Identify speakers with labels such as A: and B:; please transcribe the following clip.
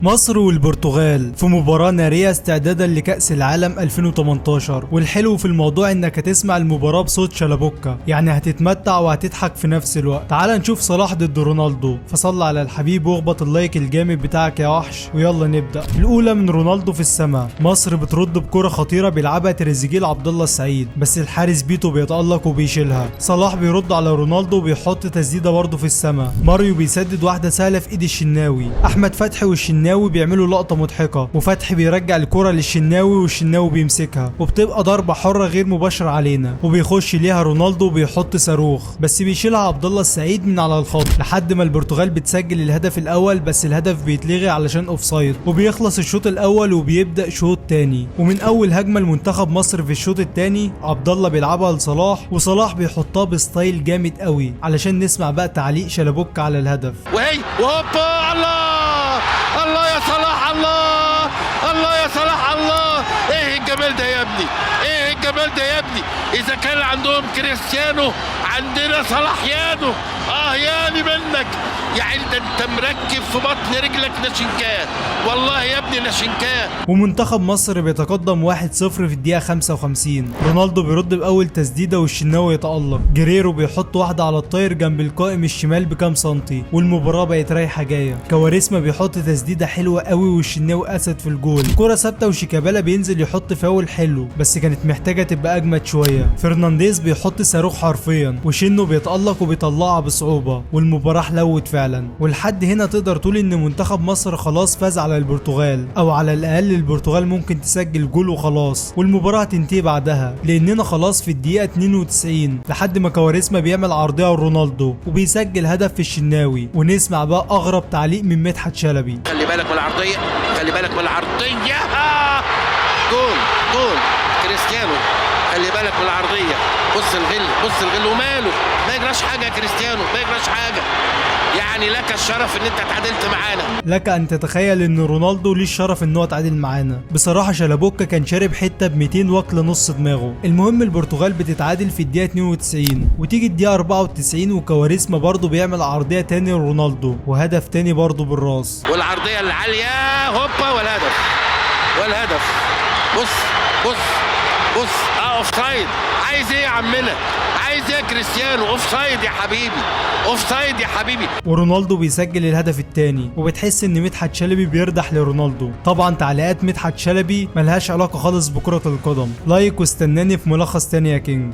A: مصر والبرتغال في مباراة نارية استعدادا لكأس العالم 2018. والحلو في الموضوع انك هتسمع المباراة بصوت شلبوكة، يعني هتتمتع وهتضحك في نفس الوقت. تعال نشوف صلاح ضد رونالدو، فصل على الحبيب واخبط اللايك الجامد بتاعك يا وحش ويلا نبدأ. الأولى من رونالدو في السماء، مصر بترد بكرة خطيرة بيلعبها تريزيجيه لعبد الله السعيد، بس الحارس بيتو بيتألق وبيشيلها. صلاح بيرد على رونالدو وبيحط تسديدة برضه في السماء. ماريو بيسدد واحدة سهلة في ايد الشناوي. أحمد فتحي والشناوي بيعملوا لقطة مضحكة، وفتحي بيرجع الكرة للشناوي والشناوي بيمسكها، وبتبقى ضربة حرة غير مباشرة علينا، وبيخش ليها رونالدو وبيحط صاروخ، بس بيشيلها عبد الله السعيد من على الخط لحد ما البرتغال بتسجل الهدف الأول، بس الهدف بيتلغي علشان اوفسايد، وبيخلص الشوط الأول وبيبدأ شوط تاني. ومن أول هجمة لمنتخب مصر في الشوط التاني عبد الله بيلعبها لصلاح، وصلاح بيحطها بستايل جامد قوي. علشان نسمع بقى تعليق شلبوك على الهدف.
B: وهي وهوبا الله يا صلاح، الله يا صلاح، الله ايه الجمال ده يا ابني، ايه الجمال ده يا ابني. اذا كان عندهم كريستيانو عندنا صلاح يانو. ياني منك يعني، ده انت مركب في بطن رجلك ناشنكاه، والله يا ابني ناشنكاه.
A: ومنتخب مصر بيتقدم 1-0 في الدقيقة 55. رونالدو بيرد بأول تسديدة والشناوي يتألق. جريرو بيحط واحدة على الطاير جنب القائم الشمال بكام سنتي، والمباراة بقت رايحة جاية. كواريسما بيحط تسديدة حلوة قوي والشناوي أسد في الجول. كرة ثابتة وشيكابالا بينزل يحط فاول حلو، بس كانت محتاجة تبقى أجمد شوية. فرنانديز بيحط صاروخ حرفيا، وشنو بيتألق وبيطلعها بصعوبة، والمباراة حلوت فعلا. ولحد هنا تقدر تقول ان منتخب مصر خلاص فاز على البرتغال، او على الاقل البرتغال ممكن تسجل جول وخلاص، والمباراة هتنتهي بعدها، لاننا خلاص في الدقيقة 92 لحد ما كواريسما بيعمل عرضية لرونالدو وبيسجل هدف في الشناوي. ونسمع بقى اغرب تعليق من مدحت شلبي.
B: خلي بالك من العرضية، خلي بالك من العرضية. جول كريستيانو، خلي بالك من العرضية. بص الغل وماله، ما يجراش حاجة يا كريستيانو، ما يجراش حاجة. يعني لك الشرف ان انت اتعادلت معانا.
A: لك ان تتخيل ان رونالدو ليه الشرف ان هو اتعادل معانا. بصراحه شلبوكة كان شارب حته ب 200 وكل نص دماغه. المهم البرتغال بتتعادل في الدقيقه 92، وتيجي الدقيقه 94 وكواريسما برضه بيعمل عرضيه تاني لرونالدو وهدف تاني برضه بالراس،
B: والعرضيه العاليه هوبا والهدف. بص اوفسايد. عايز ايه يا عمنا، عايز ايه يا كريستيانو؟ اوفسايد يا حبيبي، اوفسايد يا حبيبي.
A: ورونالدو بيسجل الهدف الثاني، وبتحس ان مدحت شلبي بيردح لرونالدو. طبعا تعليقات مدحت شلبي ملهاش علاقه خالص بكره القدم. لايك واستناني في ملخص تاني يا كينج.